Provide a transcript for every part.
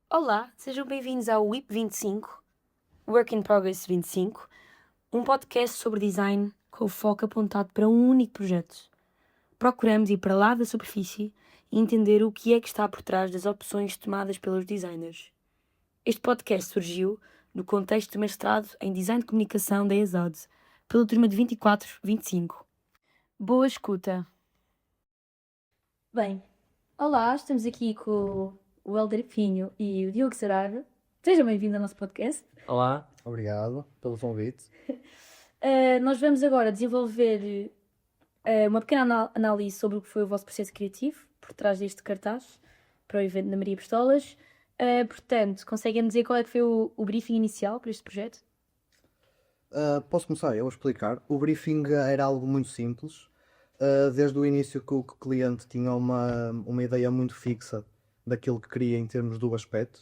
Olá, sejam bem-vindos ao WIP 25, Work in Progress 25, um podcast sobre design com o foco apontado para um único projeto. Procuramos ir para lá da superfície e entender o que é que está por trás das opções tomadas pelos designers. Este podcast surgiu no contexto de mestrado em Design de Comunicação da ESAD, pela turma de 24-25. Boa escuta! Bem, olá, estamos aqui com o Helder Pinho e o Diogo Saraiva. Sejam bem-vindos ao nosso podcast. Olá. Obrigado pelo convite. Nós vamos agora desenvolver uma pequena análise sobre o que foi o vosso processo criativo por trás deste cartaz para o evento da Maria Pistolas. Portanto, conseguem dizer qual é que foi o briefing inicial para este projeto? Posso começar eu a explicar? O briefing era algo muito simples. Desde o início que o cliente tinha uma ideia muito fixa daquilo que queria em termos do aspecto,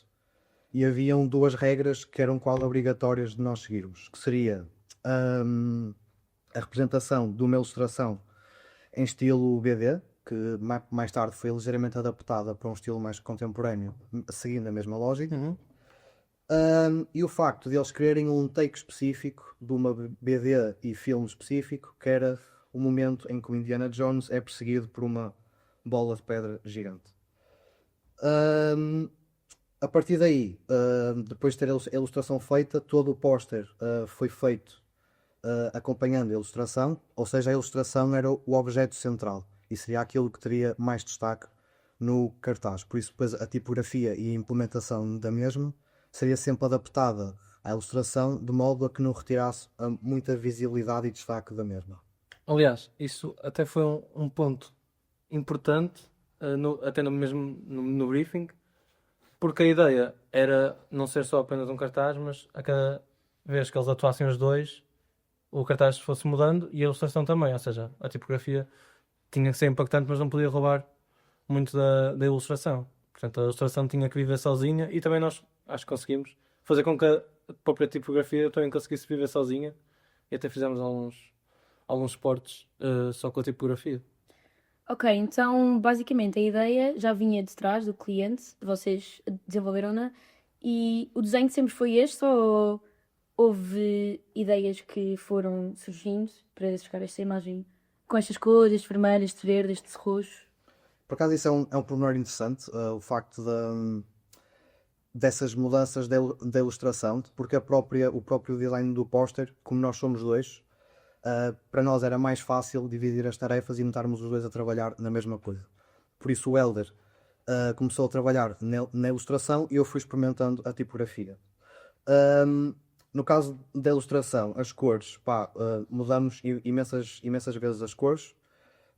e haviam duas regras que eram quase obrigatórias de nós seguirmos, que seria a representação de uma ilustração em estilo BD, que mais tarde foi ligeiramente adaptada para um estilo mais contemporâneo, seguindo a mesma lógica. E o facto de eles quererem um take específico de uma BD e filme específico, que era o momento em que o Indiana Jones é perseguido por uma bola de pedra gigante. A partir daí, depois de ter a ilustração feita, todo o póster foi feito acompanhando a ilustração, ou seja, a ilustração era o objeto central e seria aquilo que teria mais destaque no cartaz. Por isso, depois a tipografia e a implementação da mesma seria sempre adaptada à ilustração de modo a que não retirasse muita visibilidade e destaque da mesma. Aliás, isso até foi um ponto importante, até no briefing, porque a ideia era não ser só apenas um cartaz, mas a cada vez que eles atuassem os dois, o cartaz fosse mudando e a ilustração também, ou seja, a tipografia tinha que ser impactante, mas não podia roubar muito da ilustração. Portanto, a ilustração tinha que viver sozinha e também nós acho que conseguimos fazer com que a própria tipografia também conseguisse viver sozinha e até fizemos alguns suportes só com a tipografia. Ok, então basicamente a ideia já vinha de trás do cliente, vocês desenvolveram-na, e o desenho sempre foi este ou houve ideias que foram surgindo para chegar a esta imagem com estas cores, este vermelho, este verde, este roxo? Por acaso isso é um pormenor interessante, o facto dessas mudanças da ilustração, porque o próprio design do póster, como nós somos dois, para nós era mais fácil dividir as tarefas e estarmos os dois a trabalhar na mesma coisa. Por isso o Helder começou a trabalhar na ilustração e eu fui experimentando a tipografia. No caso da ilustração, as cores, mudamos imensas vezes as cores.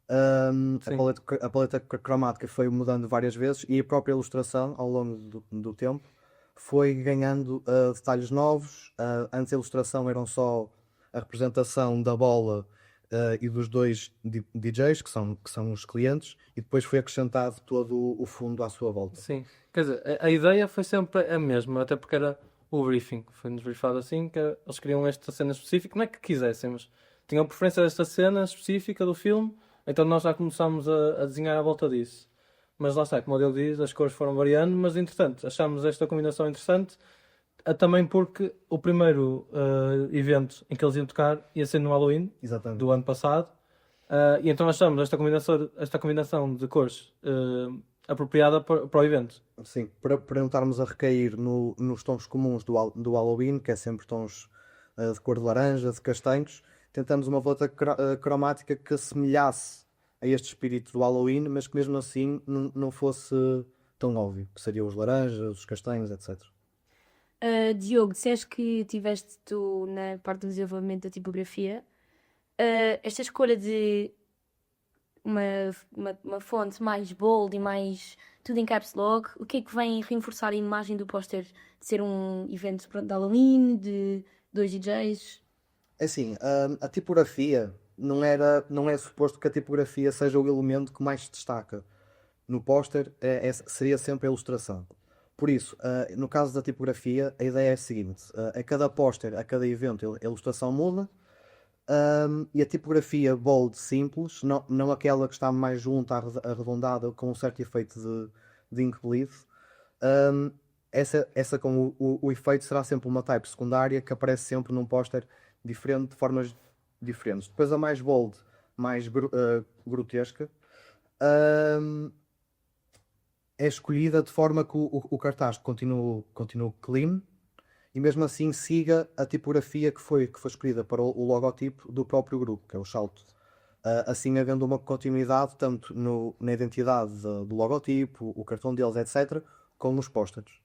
A paleta cromática foi mudando várias vezes e a própria ilustração, ao longo do tempo, foi ganhando detalhes novos. Antes a ilustração eram só a representação da bola e dos dois DJs, que são os clientes, e depois foi acrescentado todo o fundo à sua volta. Sim, quer dizer, a ideia foi sempre a mesma, até porque era o briefing. Foi-nos briefado assim, que eles queriam esta cena específica, não é que quisessem, mas tinham preferência desta cena específica do filme, então nós já começámos a desenhar à volta disso. Mas lá está, como o Diogo diz, as cores foram variando, mas entretanto achámos esta combinação interessante, também porque o primeiro evento em que eles iam tocar ia ser no Halloween Exatamente. do ano passado, e então achamos esta combinação de cores apropriada para o evento. Sim, para não estarmos a recair nos tons comuns do Halloween, que é sempre tons de cor de laranja, de castanhos, tentamos uma volta cromática que assemelhasse a este espírito do Halloween, mas que mesmo assim não fosse tão óbvio, que seriam os laranjas, os castanhos, etc. Diogo, disseste que tiveste tu na parte do desenvolvimento da tipografia. Esta escolha de uma fonte mais bold e mais tudo em caps lock, o que é que vem reforçar a imagem do póster de ser um evento pronto, de Halloween, de dois DJs? É assim, a tipografia não é suposto que a tipografia seja o elemento que mais se destaca. No póster seria sempre a ilustração. Por isso, no caso da tipografia, a ideia é a seguinte: a cada póster, a cada evento, a ilustração muda, e a tipografia bold simples, não aquela que está mais junta, arredondada, com um certo efeito de ink bleed, essa com o efeito será sempre uma type secundária que aparece sempre num póster diferente, de formas diferentes. Depois a mais bold, mais grotesca, ahm, é escolhida de forma que o cartaz continue clean e mesmo assim siga a tipografia que foi escolhida para o logotipo do próprio grupo, que é o Salto. Assim havendo uma continuidade tanto na identidade do logotipo, o cartão deles, etc., como nos pósteres.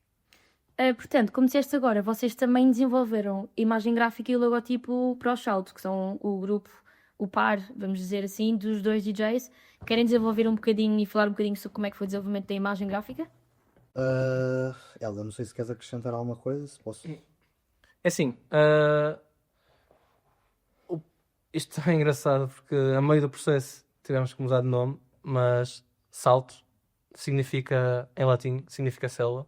Portanto, como disseste agora, vocês também desenvolveram a imagem gráfica e o logotipo para o Salto, que são o grupo, o par, vamos dizer assim, dos dois DJs. Querem desenvolver um bocadinho e falar um bocadinho sobre como é que foi o desenvolvimento da imagem gráfica? Helder, não sei se queres acrescentar alguma coisa, se posso. É assim, isto é engraçado porque a meio do processo tivemos que mudar de nome, mas salto significa, em latim, significa selva,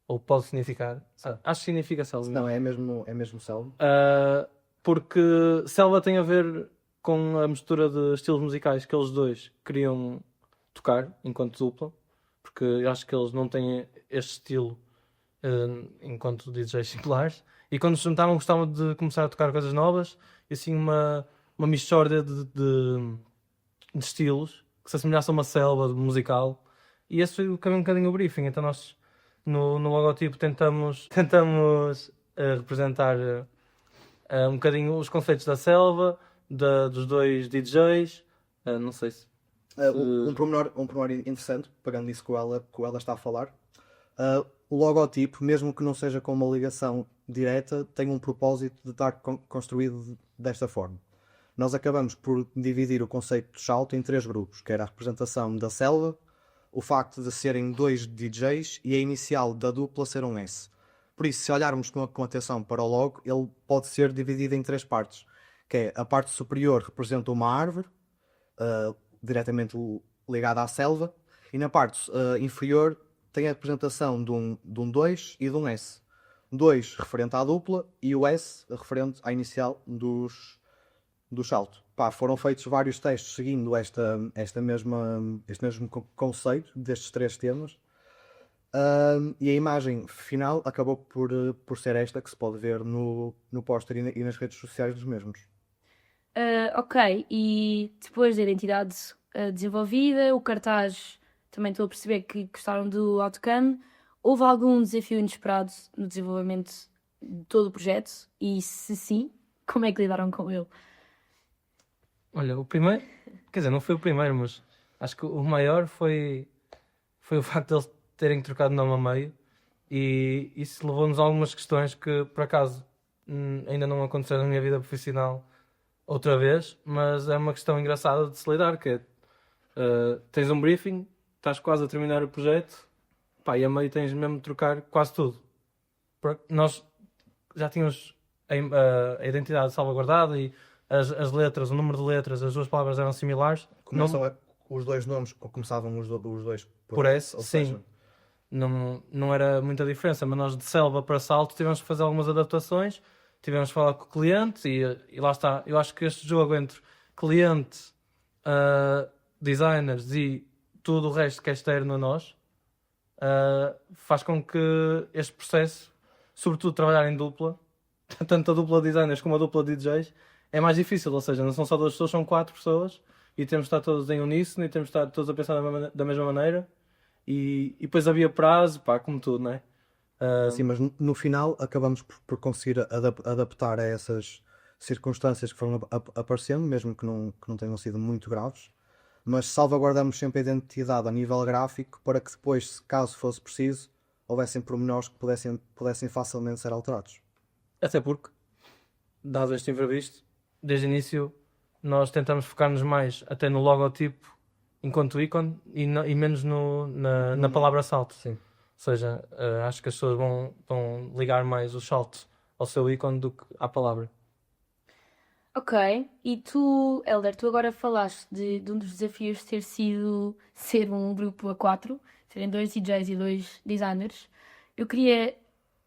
ou pode significar, acho que significa selva. Não, é mesmo selva. Porque selva tem a ver com a mistura de estilos musicais que eles dois queriam tocar enquanto dupla, porque eu acho que eles não têm este estilo enquanto DJs singulares, e quando se juntavam gostavam de começar a tocar coisas novas, e assim uma mistória de estilos que se assemelhasse a uma selva musical, e esse foi um bocadinho o briefing. Então nós no logotipo tentamos representar um bocadinho os conceitos da selva, dos dois DJs, não sei se... Um pormenor interessante, pegando nisso que o ela está a falar, o logotipo, mesmo que não seja com uma ligação direta, tem um propósito de estar construído desta forma. Nós acabamos por dividir o conceito de salto em 3 grupos, que era a representação da selva, o facto de serem 2 DJs e a inicial da dupla ser um S. Por isso, se olharmos com atenção para o logo, ele pode ser dividido em 3 partes, que é a parte superior representa uma árvore, diretamente ligada à selva, e na parte inferior tem a representação de um 2 e de um S. 2 referente à dupla e o S referente à inicial do salto. Foram feitos vários testes seguindo este mesmo conceito destes 3 temas. E a imagem final acabou por ser esta que se pode ver no póster e nas redes sociais dos mesmos. Ok, e depois da identidade desenvolvida, o cartaz, também estou a perceber que gostaram do outcome. Houve algum desafio inesperado no desenvolvimento de todo o projeto? E se sim, como é que lidaram com ele? Olha, o primeiro, quer dizer, não foi o primeiro, mas acho que o maior foi o facto de eles terem trocado de nome a meio, e isso levou-nos a algumas questões que, por acaso, ainda não aconteceram na minha vida profissional outra vez, mas é uma questão engraçada de se lidar, que é, tens um briefing, estás quase a terminar o projeto, e a meio tens mesmo de trocar quase tudo. Nós já tínhamos a identidade salvaguardada e as letras, o número de letras, as duas palavras eram similares. Os dois nomes começavam os dois por S, ou sim. Seja... Não era muita diferença, mas nós de selva para salto tivemos que fazer algumas adaptações, tivemos que falar com o cliente e lá está. Eu acho que este jogo entre cliente, designers e tudo o resto que é externo a nós, faz com que este processo, sobretudo trabalhar em dupla, tanto a dupla de designers como a dupla de DJs, é mais difícil, ou seja, não são só 2 pessoas, são 4 pessoas e temos de estar todos em uníssono e temos de estar todos a pensar da mesma maneira e depois havia prazo, como tudo, não é? Sim, mas no final acabamos por conseguir adaptar a essas circunstâncias que foram aparecendo, mesmo que não tenham sido muito graves, mas salvaguardamos sempre a identidade a nível gráfico para que depois, caso fosse preciso, houvessem pormenores que pudessem facilmente ser alterados. Até porque, dado este imprevisto, desde o início nós tentamos focar-nos mais até no logotipo enquanto ícone e menos na palavra salto. Sim. Ou seja, acho que as pessoas vão ligar mais o salto ao seu ícone do que à palavra. Ok, e tu, Helder, tu agora falaste de um dos desafios ter sido ser um grupo a 4, serem 2 DJs e 2 designers. Eu queria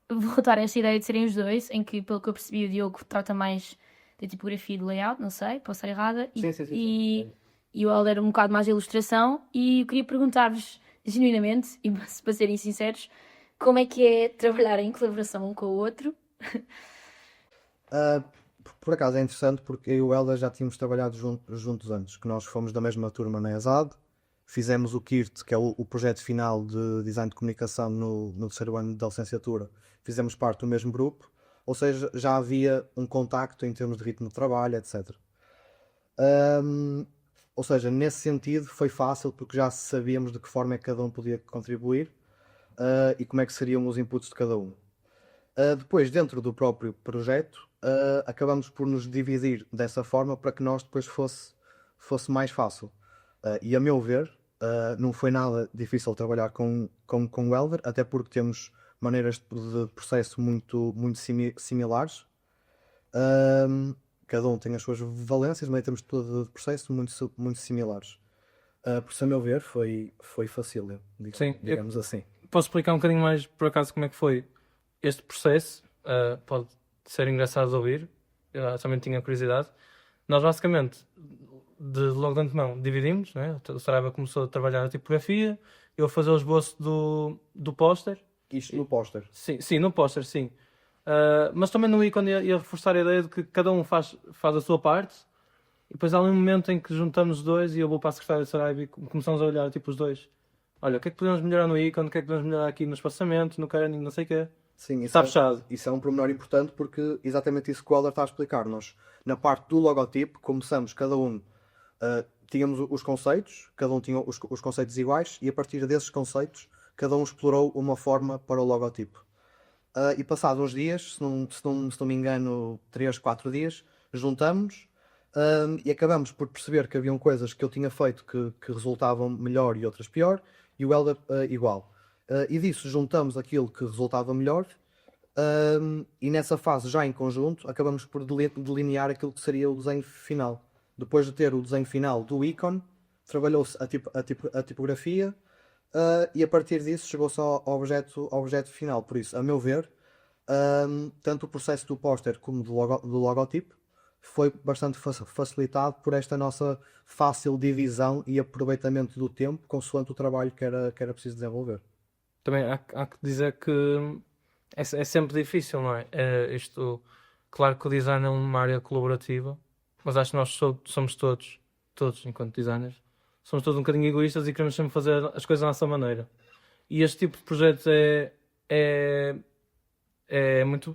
voltar a esta ideia de serem os dois, em que, pelo que eu percebi, o Diogo trata mais da tipografia e do layout, não sei, posso estar errada, Sim. E o Helder um bocado mais de ilustração, e eu queria perguntar-vos, genuinamente, e para serem sinceros, Como é que é trabalhar em colaboração um com o outro? Ah, por acaso é interessante porque eu e o Helder já tínhamos trabalhado juntos antes, que nós fomos da mesma turma na ESAD, fizemos o KIRT, que é o projeto final de design de comunicação no terceiro ano da licenciatura, fizemos parte do mesmo grupo, ou seja, já havia um contacto em termos de ritmo de trabalho, etc. Ahm, ou seja, nesse sentido foi fácil porque já sabíamos de que forma é que cada um podia contribuir, e como é que seriam os inputs de cada um. Depois, dentro do próprio projeto, acabamos por nos dividir dessa forma para que nós depois fosse mais fácil. E a meu ver, não foi nada difícil trabalhar com o Helder, até porque temos maneiras de processo muito similares. Ahm, Cada um tem as suas valências, mas temos de processo muito similares. Por isso, a meu ver, foi fácil, Sim, digamos assim. posso explicar um bocadinho mais, por acaso, como é que foi este processo. Pode ser engraçado de ouvir, eu também tinha curiosidade. Nós, basicamente, logo de antemão, dividimos, né? O Saraiva começou a trabalhar na tipografia, eu a fazer o esboço do póster. Isto no póster. Sim, no póster, sim. Mas também no ícone ia reforçar a ideia de que cada um faz a sua parte, e depois há um momento em que juntamos os dois e eu vou para a secretária de Saraiva e começamos a olhar, tipo, os dois. Olha, o que é que podemos melhorar no ícone, o que é que podemos melhorar aqui no espaçamento, no kerning, não sei o quê. Sim, Está fechado. isso é um pormenor importante porque exatamente isso que o Helder está a explicar-nos. Na parte do logotipo, começamos cada um, tínhamos os conceitos, cada um tinha os conceitos iguais e a partir desses conceitos cada um explorou uma forma para o logotipo. E passados uns dias, se não me engano, 3, 4 dias, juntamos e acabamos por perceber que haviam coisas que eu tinha feito que resultavam melhor e outras pior, e o Helder igual. E disso juntamos aquilo que resultava melhor, e nessa fase, já em conjunto, acabamos por delinear aquilo que seria o desenho final. Depois de ter o desenho final do ícone, trabalhou-se a tipografia, e a partir disso chegou-se ao objeto final. Por isso, a meu ver, tanto o processo do póster como do logotipo foi bastante facilitado por esta nossa fácil divisão e aproveitamento do tempo consoante o trabalho que era preciso desenvolver. Também há que dizer que é sempre difícil, não é? Claro que o design é uma área colaborativa, mas acho que nós somos todos, enquanto designers, somos todos um bocadinho egoístas e queremos sempre fazer as coisas à nossa maneira. E este tipo de projetos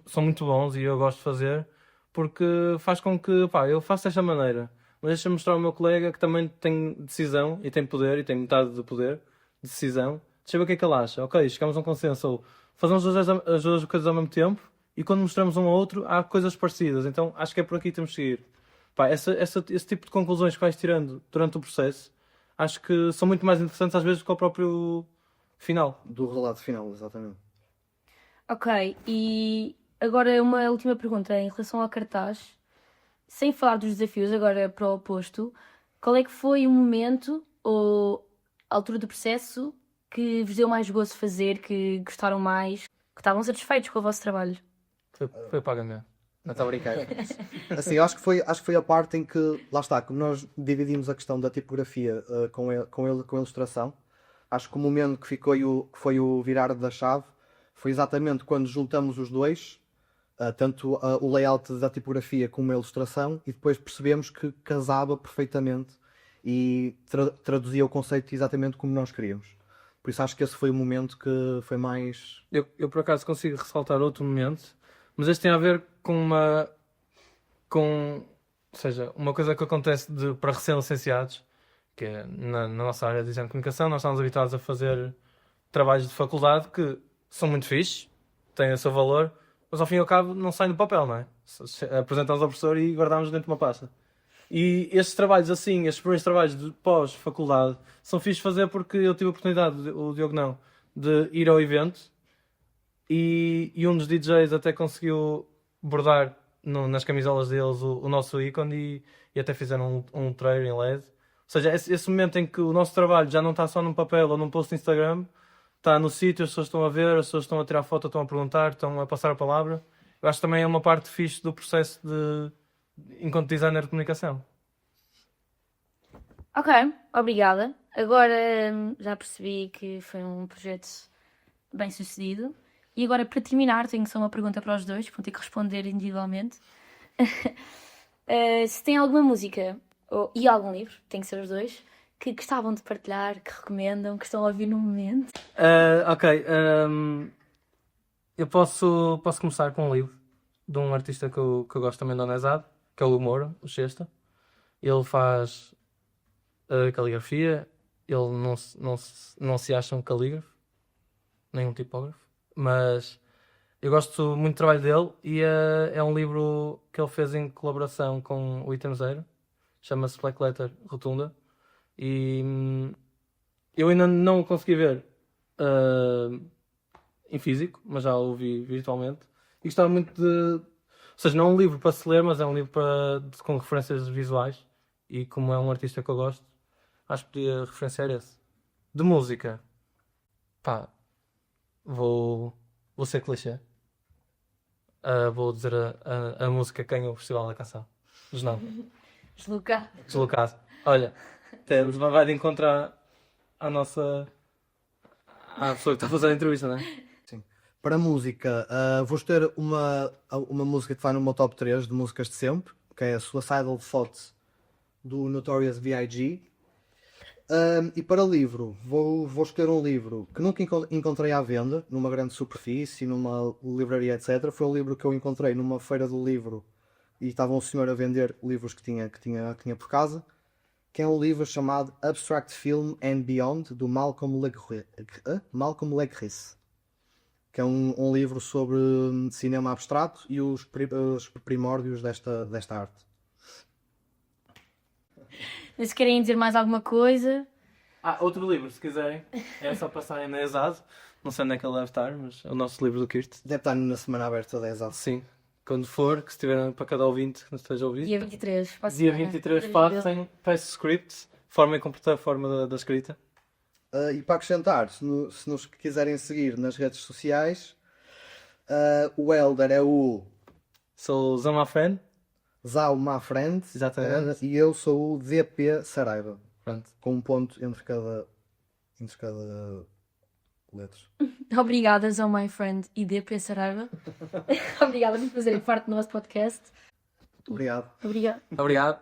são muito bons e eu gosto de fazer porque faz com que, pá, eu faço desta maneira, mas deixa-me mostrar ao meu colega que também tem decisão e tem poder e tem metade do poder de decisão. Deixa eu ver o que é que ele acha. Ok, chegamos a um consenso, ou fazemos as duas coisas ao mesmo tempo e quando mostramos um ao outro há coisas parecidas, então acho que é por aqui que temos de seguir. Pá, esse tipo de conclusões que vais tirando durante o processo acho que são muito mais interessantes às vezes do que o próprio final. Do relato final, exatamente. Ok, e agora uma última pergunta em relação ao cartaz. Sem falar dos desafios, agora para o oposto, qual é que foi o momento ou a altura do processo que vos deu mais gozo fazer, que gostaram mais, que estavam satisfeitos com o vosso trabalho? Foi o pagamento. Não está a brincar. Assim, acho que foi a parte em que, lá está, como nós dividimos a questão da tipografia com a ilustração, acho que o momento que foi o virar da chave foi exatamente quando juntamos os dois, tanto o layout da tipografia como a ilustração, e depois percebemos que casava perfeitamente e traduzia o conceito exatamente como nós queríamos. Por isso acho que esse foi o momento que foi mais... Eu por acaso consigo ressaltar outro momento, mas este tem a ver com ou seja, uma coisa que acontece para recém-licenciados, que é na nossa área de design de comunicação, nós estamos habituados a fazer trabalhos de faculdade que são muito fixes, têm o seu valor, mas ao fim e ao cabo não saem do papel, não é? Apresentamos ao professor e guardamos dentro de uma pasta. E estes trabalhos assim, estes primeiros trabalhos de pós-faculdade, são fixes de fazer porque eu tive a oportunidade, o Diogo não, de ir ao evento e um dos DJs até conseguiu bordar nas camisolas deles o nosso ícone e até fizeram um trailer em LED. Ou seja, esse momento em que o nosso trabalho já não está só num papel ou num post no Instagram, está no sítio, as pessoas estão a ver, as pessoas estão a tirar foto, estão a perguntar, estão a passar a palavra. Eu acho que também é uma parte fixe do processo enquanto designer de comunicação. Ok, obrigada. Agora já percebi que foi um projeto bem sucedido. E agora, para terminar, tenho só uma pergunta para os dois, vão ter que responder individualmente. Se tem alguma música e algum livro, tem que ser os dois, que gostavam de partilhar, que recomendam, que estão a ouvir no momento. Ok, eu posso começar com um livro de um artista que eu gosto também da Onesado, que é o Moura, o Chesta. Ele faz caligrafia, ele não se acha um calígrafo, nem um tipógrafo, mas eu gosto muito do trabalho dele e é um livro que ele fez em colaboração com o Item Zero, chama-se Black Letter Rotunda, e eu ainda não o consegui ver em físico, mas já o vi virtualmente, e gostava muito de... Ou seja, não é um livro para se ler, mas é um livro com referências visuais, e como é um artista que eu gosto, acho que podia referenciar esse. De música, pá, vou ser clichê. Vou dizer a música que ganhou o Festival da Canção. Deslocado. Olha, até vai de encontrar à pessoa que está a fazer a entrevista, não é? Sim. Para música, vou ter uma música que vai no meu top 3 de músicas de sempre, que é Suicidal Thoughts, do Notorious B.I.G. E para livro, vou escolher um livro que nunca encontrei à venda, numa grande superfície, numa livraria, etc. Foi um livro que eu encontrei numa feira do livro e estava um senhor a vender livros que tinha por casa, que é um livro chamado Abstract Film and Beyond, do Malcolm Legris, que é um livro sobre cinema abstrato e os primórdios desta arte. Se querem dizer mais alguma coisa... Outro livro, se quiserem, é só passarem na ESAD. Não sei onde é que ele deve estar, mas é o nosso livro do Kirt. Deve estar na semana aberta da ESAD. Sim, quando for, que se tiver para cada ouvinte que nos esteja a ouvir. Dia 23. Dia 23 passem, peço script, formem a forma da escrita. E para acrescentar, se nos quiserem seguir nas redes sociais, o Helder é o Sou o Zamafren. Zau My Friend. Exatamente. E eu sou o DP Saraiva. Pronto. Com um ponto entre cada letras. Obrigada, Zau My Friend e DP Saraiva. Obrigada por fazerem parte do nosso podcast. Obrigado. Obrigada. Obrigado.